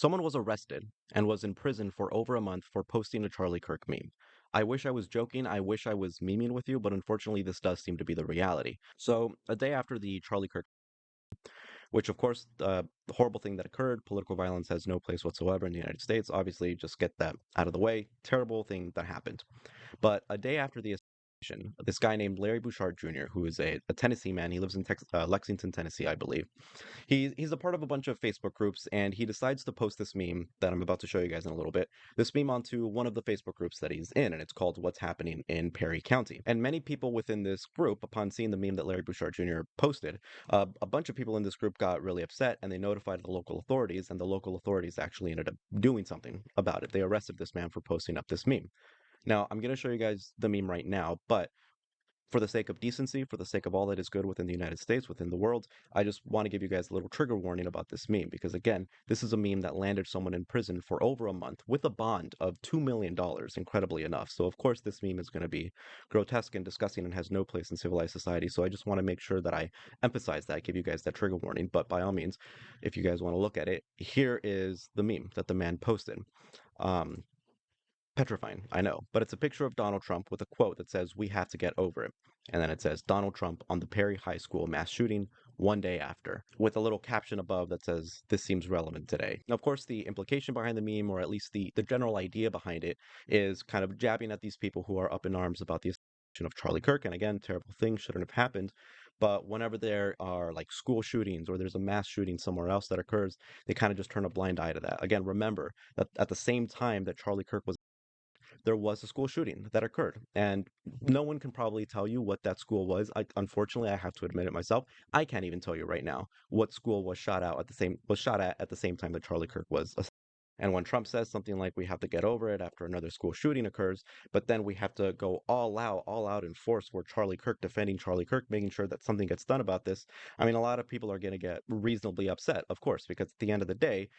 Someone was arrested and was in prison for over a month for posting a Charlie Kirk meme. I wish I was joking. I wish I was memeing with you, but unfortunately, this does seem to be the reality. So, a day after the Charlie Kirk, which of course, the horrible thing that occurred, political violence has no place whatsoever in the United States. Obviously, just get that out of the way. Terrible thing that happened. But a day after the assassination, this guy named Larry Bouchard Jr., who is a Tennessee man, he lives in Lexington, Tennessee, I believe. He's a part of a bunch of Facebook groups, and he decides to post this meme that I'm about to show you guys in a little bit. This meme onto one of the Facebook groups that he's in, and it's called "What's Happening in Perry County." And many people within this group, upon seeing the meme that Larry Bouchard Jr. posted, a bunch of people in this group got really upset, and they notified the local authorities, and the local authorities actually ended up doing something about it. They arrested this man for posting up this meme. Now, I'm going to show you guys the meme right now, but for the sake of decency, for the sake of all that is good within the United States, within the world, I just want to give you guys a little trigger warning about this meme because, again, this is a meme that landed someone in prison for over a month with a bond of $2 million, incredibly enough. So, of course, this meme is going to be grotesque and disgusting and has no place in civilized society. So, I just want to make sure that I emphasize that, give you guys that trigger warning. But by all means, if you guys want to look at it, here is the meme that the man posted. Um, Petrifying, I know, but it's a picture of Donald Trump with a quote that says, "We have to get over it." And then it says, "Donald Trump on the Perry High School mass shooting one day after," with a little caption above that says, "This seems relevant today." Now, of course, the implication behind the meme, or at least the general idea behind it, is kind of jabbing at these people who are up in arms about the assassination of Charlie Kirk. And again, terrible things shouldn't have happened. But whenever there are like school shootings or there's a mass shooting somewhere else that occurs, they kind of just turn a blind eye to that. Again, remember that at the same time that Charlie Kirk was there was a school shooting that occurred, and no one can probably tell you what that school was. Unfortunately, I have to admit it myself. I can't even tell you right now what school was shot at the same time that Charlie Kirk was. And when Trump says something like we have to get over it after another school shooting occurs, but then we have to go all out in force for Charlie Kirk, defending Charlie Kirk, making sure that something gets done about this. I mean, a lot of people are going to get reasonably upset, of course, because at the end of the day,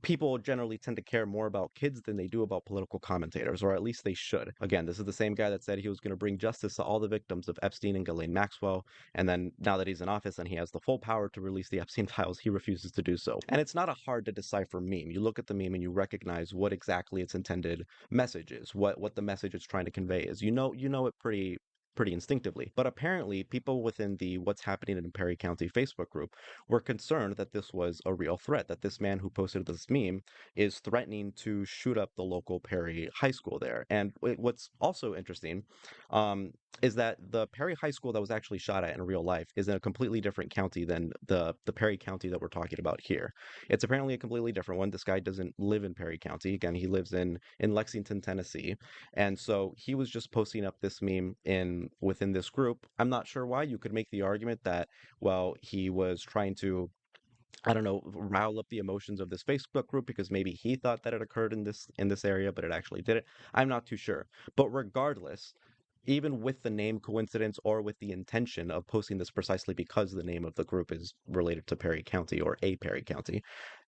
people generally tend to care more about kids than they do about political commentators, or at least they should. Again, this is the same guy that said he was going to bring justice to all the victims of Epstein and Ghislaine Maxwell, and then now that he's in office and he has the full power to release the Epstein files, he refuses to do so. And it's not a hard to decipher meme. You look at the meme and you recognize what exactly its intended message is, what the message it's trying to convey is. You know it pretty instinctively. But apparently, people within the What's Happening in Perry County Facebook group were concerned that this was a real threat, that this man who posted this meme is threatening to shoot up the local Perry High School there. And what's also interesting um, is that the Perry High School that was actually shot at in real life is in a completely different county than the Perry County that we're talking about here. It's apparently a completely different one. This guy doesn't live in Perry County. Again, he lives in Lexington, Tennessee. And so he was just posting up this meme in within this group. I'm not sure why. You could make the argument that, well, he was trying to, I don't know, rile up the emotions of this Facebook group because maybe he thought that it occurred in this area, but it actually didn't. I'm not too sure. But regardless, even with the name coincidence or with the intention of posting this precisely because the name of the group is related to Perry County or a Perry County,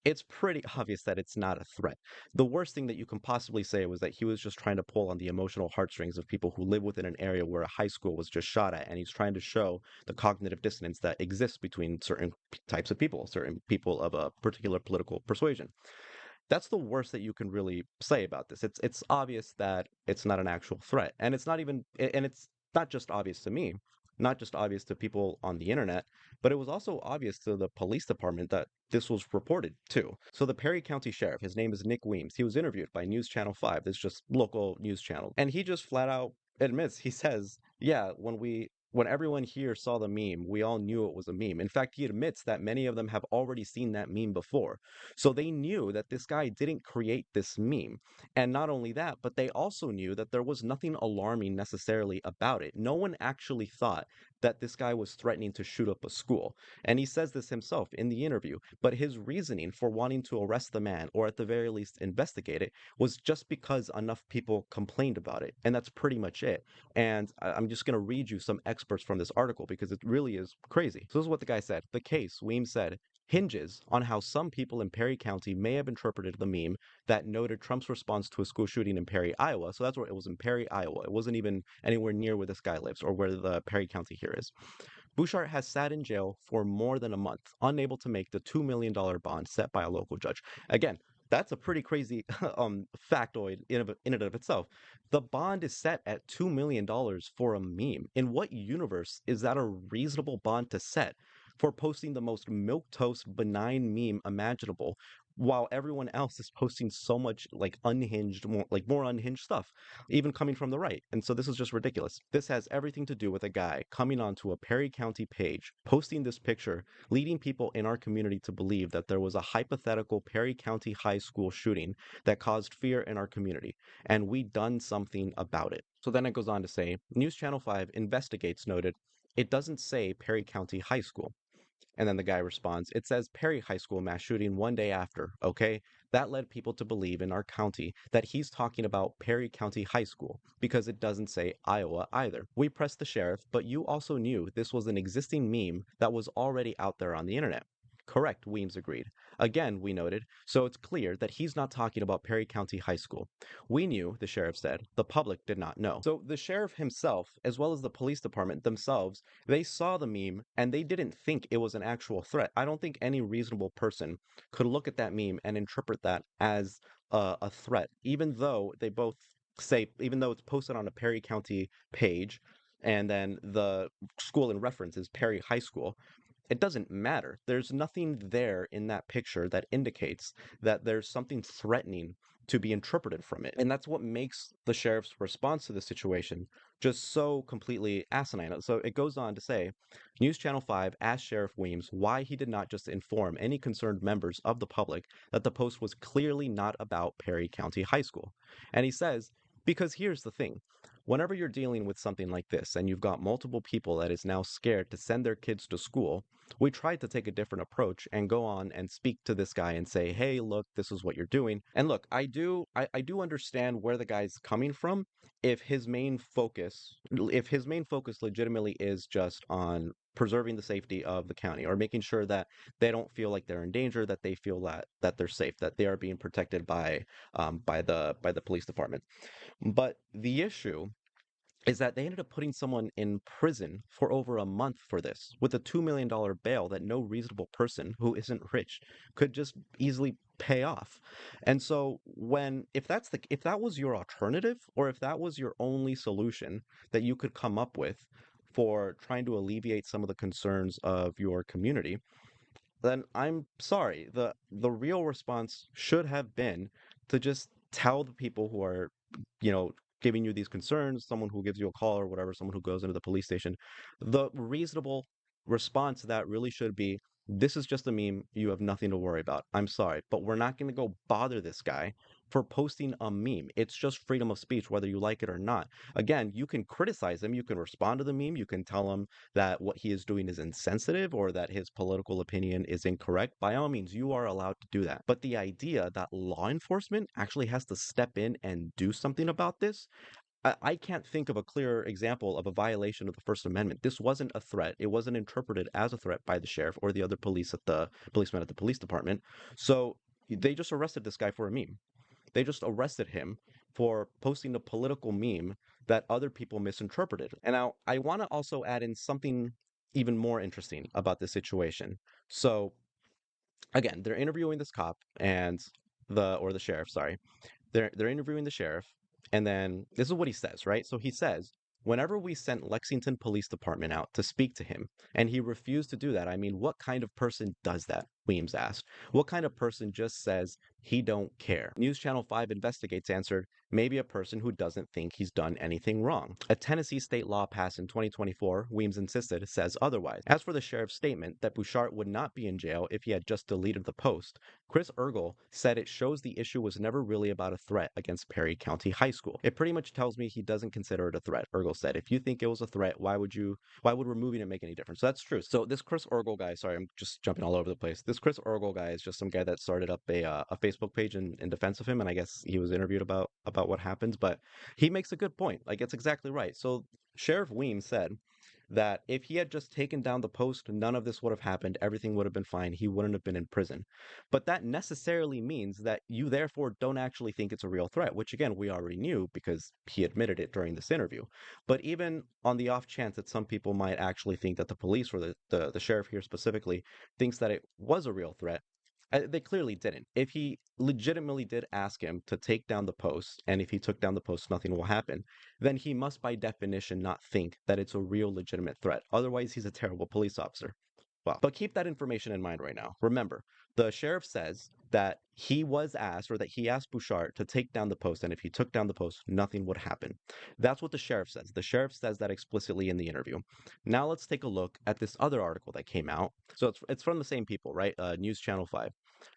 it's pretty obvious that it's not a threat. The worst thing that you can possibly say was that he was just trying to pull on the emotional heartstrings of people who live within an area where a high school was just shot at, and he's trying to show the cognitive dissonance that exists between certain types of people, certain people of a particular political persuasion. That's the worst that you can really say about this. It's obvious that it's not an actual threat, and it's not just obvious to me, not just obvious to people on the internet, but it was also obvious to the police department that this was reported too. So the Perry County Sheriff, his name is Nick Weems, he was interviewed by News Channel 5, this just local news channel, and he just flat out admits, he says, yeah, when everyone here saw the meme, we all knew it was a meme. In fact, he admits that many of them have already seen that meme before. So they knew that this guy didn't create this meme. And not only that, but they also knew that there was nothing alarming necessarily about it. No one actually thought that this guy was threatening to shoot up a school. And he says this himself in the interview. But his reasoning for wanting to arrest the man, or at the very least investigate it, was just because enough people complained about it. And that's pretty much it. And I'm just going to read you some excerpts from this article because it really is crazy. So this is what the guy said. The case, Weems said, hinges on how some people in Perry County may have interpreted the meme that noted Trump's response to a school shooting in Perry, Iowa. So that's where it was, in Perry, Iowa. It wasn't even anywhere near where this guy lives or where the Perry County here is. Bouchard has sat in jail for more than a month, unable to make the $2 million bond set by a local judge. Again, that's a pretty crazy factoid in and of itself. The bond is set at $2 million for a meme. In what universe is that a reasonable bond to set for posting the most milquetoast benign meme imaginable, while everyone else is posting so much like unhinged, more unhinged stuff, even coming from the right? And so this is just ridiculous. This has everything to do with a guy coming onto a Perry County page, posting this picture, leading people in our community to believe that there was a hypothetical Perry County High School shooting that caused fear in our community, and we done something about it. So then it goes on to say, News Channel 5 investigates noted, it doesn't say Perry County High School. And then the guy responds, it says Perry High School mass shooting one day after, okay? That led people to believe in our county that he's talking about Perry County High School because it doesn't say Iowa either. We pressed the sheriff, but you also knew this was an existing meme that was already out there on the internet. Correct, Weems agreed. Again, we noted, so it's clear that he's not talking about Perry County High School. We knew, the sheriff said. The public did not know. So the sheriff himself, as well as the police department themselves, they saw the meme and they didn't think it was an actual threat. I don't think any reasonable person could look at that meme and interpret that as a threat, even though they both say, even though it's posted on a Perry County page, and then the school in reference is Perry High School. It doesn't matter. There's nothing there in that picture that indicates that there's something threatening to be interpreted from it. And that's what makes the sheriff's response to the situation just so completely asinine. So it goes on to say, News Channel 5 asked Sheriff Weems why he did not just inform any concerned members of the public that the post was clearly not about Perry County High School. And he says, because here's the thing. Whenever you're dealing with something like this and you've got multiple people that is now scared to send their kids to school, we tried to take a different approach and go on and speak to this guy and say, hey, look, this is what you're doing. And look, I do understand where the guy's coming from if his main focus legitimately is just on preserving the safety of the county or making sure that they don't feel like they're in danger, that they feel that they're safe, that they are being protected by the police department. But the issue is that they ended up putting someone in prison for over a month for this with a $2 million bail that no reasonable person who isn't rich could just easily pay off. And so if that was your alternative, or if that was your only solution that you could come up with for trying to alleviate some of the concerns of your community, then I'm sorry. The real response should have been to just tell the people who are, you know, giving you these concerns, someone who gives you a call or whatever, someone who goes into the police station, the reasonable response to that really should be, this is just a meme. You have nothing to worry about. I'm sorry, but we're not going to go bother this guy for posting a meme. It's just freedom of speech, whether you like it or not. Again, you can criticize him. You can respond to the meme. You can tell him that what he is doing is insensitive or that his political opinion is incorrect. By all means, you are allowed to do that. But the idea that law enforcement actually has to step in and do something about this, I can't think of a clearer example of a violation of the First Amendment. This wasn't a threat. It wasn't interpreted as a threat by the sheriff or the other policemen at the police department. So they just arrested this guy for a meme. They just arrested him for posting a political meme that other people misinterpreted. And now I want to also add in something even more interesting about this situation. So again, they're interviewing this cop and the sheriff, sorry. They're interviewing the sheriff, and then this is what he says, right? So he says, whenever we sent Lexington Police Department out to speak to him, and he refused to do that. I mean, what kind of person does that? Weems asked. What kind of person just says he don't care? News Channel 5 Investigates answered, maybe a person who doesn't think he's done anything wrong. A Tennessee state law passed in 2024, Weems insisted, says otherwise. As for the sheriff's statement that Bouchard would not be in jail if he had just deleted the post, Chris Ergel said it shows the issue was never really about a threat against Perry County High School. It pretty much tells me he doesn't consider it a threat, Ergel said. If you think it was a threat, why would removing it make any difference? So that's true. So this Chris Ergel guy, sorry, I'm just jumping all over the place. This Chris Ergel guy is just some guy that started up a Facebook page in defense of him, and I guess he was interviewed about what happened. But he makes a good point. Like, it's exactly right. So Sheriff Weems said that if he had just taken down the post, none of this would have happened. Everything would have been fine. He wouldn't have been in prison. But that necessarily means that you therefore don't actually think it's a real threat, which again, we already knew because he admitted it during this interview. But even on the off chance that some people might actually think that the police or the sheriff here specifically thinks that it was a real threat, They clearly didn't. If he legitimately did ask him to take down the post, and if he took down the post, nothing will happen, then he must, by definition, not think that it's a real legitimate threat. Otherwise, he's a terrible police officer. Well, but keep that information in mind right now. Remember, the sheriff says that he was asked, or that he asked Bouchard to take down the post, and if he took down the post, nothing would happen. That's what the sheriff says. The sheriff says that explicitly in the interview. Now let's take a look at this other article that came out. So it's from the same people, right? News Channel 5.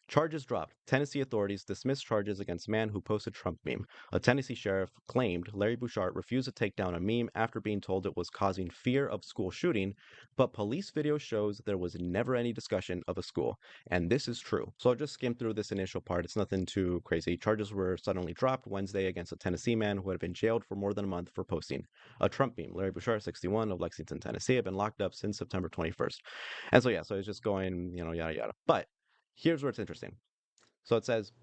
Charges dropped. Tennessee authorities dismissed charges against man who posted Trump meme. A Tennessee sheriff claimed Larry Bouchard refused to take down a meme after being told it was causing fear of school shooting, but police video shows there was never any discussion of a school. And this is true. So I'll just skim through this initial part. It's nothing too crazy. Charges were suddenly dropped Wednesday against a Tennessee man who had been jailed for more than a month for posting a Trump meme. Larry Bouchard, 61, of Lexington, Tennessee, had been locked up since September 21st. And so, yeah, so it's just going, yada, yada. But here's where it's interesting. So it says,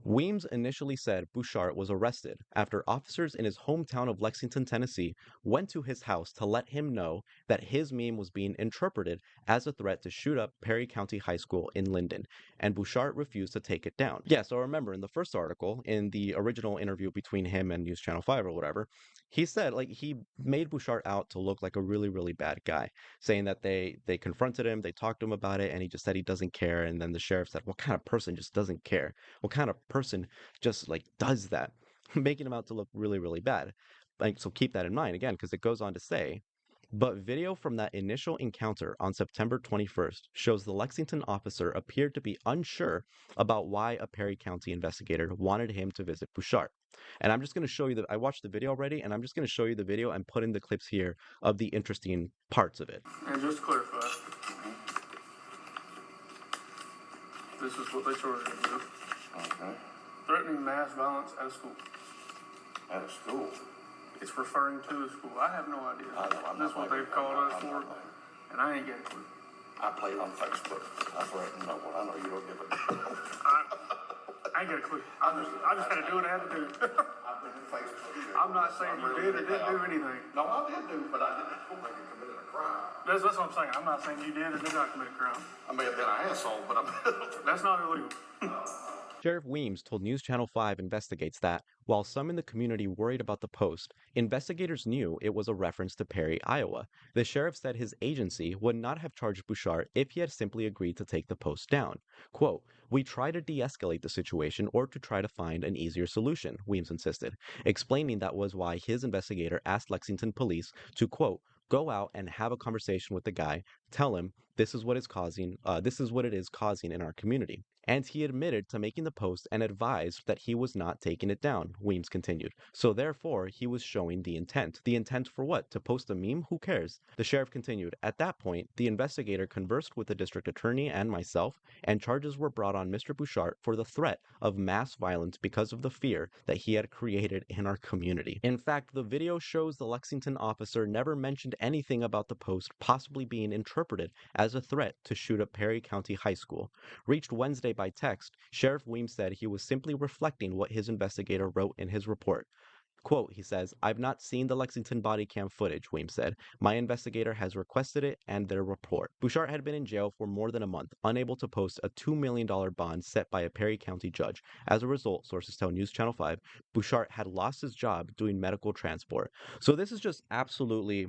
Weems initially said Bouchard was arrested after officers in his hometown of Lexington, Tennessee, went to his house to let him know that his meme was being interpreted as a threat to shoot up Perry County High School in Linden, and Bouchard refused to take it down. Yeah, so remember in the first article, in the original interview between him and News Channel 5 or whatever, he said, like, he made Bouchard out to look like a really, really bad guy, saying that they confronted him, they talked to him about it, and he just said he doesn't care. And then the sheriff said, what kind of person just doesn't care? What kind of person just like does that? Making him out to look really, really bad. Like, so keep that in mind again, because it goes on to say, but video from that initial encounter on September 21st shows the Lexington officer appeared to be unsure about why a Perry County investigator wanted him to visit Bouchard. And I'm just going to show you that I watched the video already, and I'm just going to show you the video and put in the clips here of the interesting parts of it. And just to clarify, this is what they charged him with. Okay. Threatening mass violence at a school. At a school? It's referring to a school. I have no idea. I know, I'm That's not what they've called us for, not and I ain't got a clue. I play on Facebook. I threaten no one. I know you don't give a I ain't got a clue. I just had to do what I had to do. I've been in Facebook. I'm not saying you did or didn't do anything. No, I did do, but I didn't feel like I committed a crime. That's what I'm saying. I'm not saying you did or did not commit a crime. I may have been an asshole, but I'm That's not illegal. Sheriff Weems told News Channel 5 investigates that, while some in the community worried about the post, investigators knew it was a reference to Perry, Iowa. The sheriff said his agency would not have charged Bouchard if he had simply agreed to take the post down. Quote, we try to de-escalate the situation or to try to find an easier solution, Weems insisted, explaining that was why his investigator asked Lexington police to, quote, go out and have a conversation with the guy, tell him this is what it is causing in our community. And he admitted to making the post and advised that he was not taking it down, Weems continued. So therefore, he was showing the intent. The intent for what? To post a meme? Who cares? The sheriff continued. At that point, the investigator conversed with the district attorney and myself, and charges were brought on Mr. Bouchard for the threat of mass violence because of the fear that he had created in our community. In fact, the video shows the Lexington officer never mentioned anything about the post possibly being interpreted as a threat to shoot up Perry County High School. Reached Wednesday by text, Sheriff Weems said he was simply reflecting what his investigator wrote in his report. Quote, he says, I've not seen the Lexington body cam footage, Weems said. My investigator has requested it and their report. Bouchard had been in jail for more than a month, unable to post a $2 million bond set by a Perry County judge. As a result, sources tell News Channel 5, Bouchard had lost his job doing medical transport. So this is just absolutely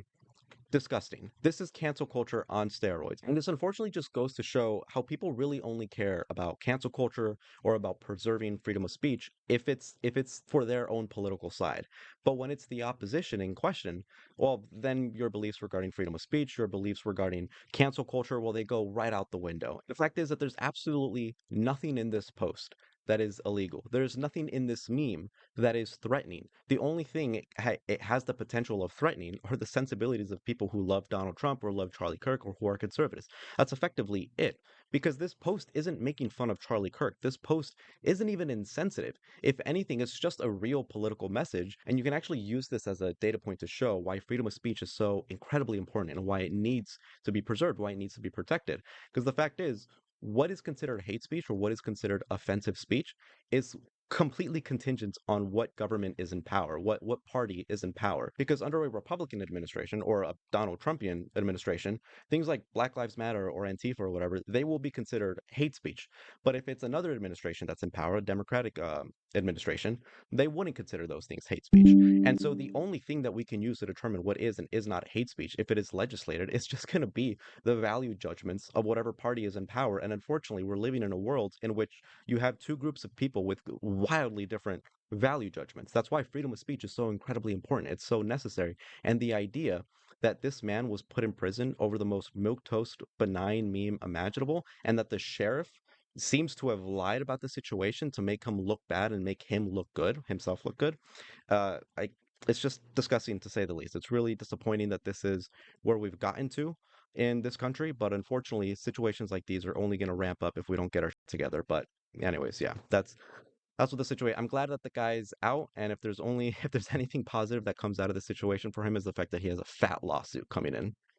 disgusting. This is cancel culture on steroids. And this unfortunately just goes to show how people really only care about cancel culture or about preserving freedom of speech if it's for their own political side. But when it's the opposition in question, well, then your beliefs regarding freedom of speech, your beliefs regarding cancel culture, well, they go right out the window. The fact is that there's absolutely nothing in this post that is illegal. There's nothing in this meme that is threatening. The only thing it has the potential of threatening are the sensibilities of people who love Donald Trump or love Charlie Kirk or who are conservatives. That's effectively it. Because this post isn't making fun of Charlie Kirk. This post isn't even insensitive. If anything, it's just a real political message, and you can actually use this as a data point to show why freedom of speech is so incredibly important and why it needs to be preserved, why it needs to be protected. Because the fact is, what is considered hate speech or what is considered offensive speech is completely contingent on what government is in power, what party is in power. Because under a Republican administration or a Donald Trumpian administration, things like Black Lives Matter or Antifa or whatever, they will be considered hate speech. But if it's another administration that's in power, a Democratic administration, they wouldn't consider those things hate speech. And so the only thing that we can use to determine what is and is not hate speech, if it is legislated, is just going to be the value judgments of whatever party is in power. And unfortunately, we're living in a world in which you have two groups of people with wildly different value judgments. That's why freedom of speech is so incredibly important. It's so necessary. And the idea that this man was put in prison over the most milquetoast benign meme imaginable, and that the sheriff seems to have lied about the situation to make him look bad and make him look good, himself look good. I It's just disgusting to say the least. It's really disappointing that this is where we've gotten to in this country, but unfortunately, situations like these are only going to ramp up if we don't get our shit together. But anyways, yeah, that's what the situation. I'm glad that the guy's out, and if there's only if there's anything positive that comes out of the situation for him is the fact that he has a fat lawsuit coming in.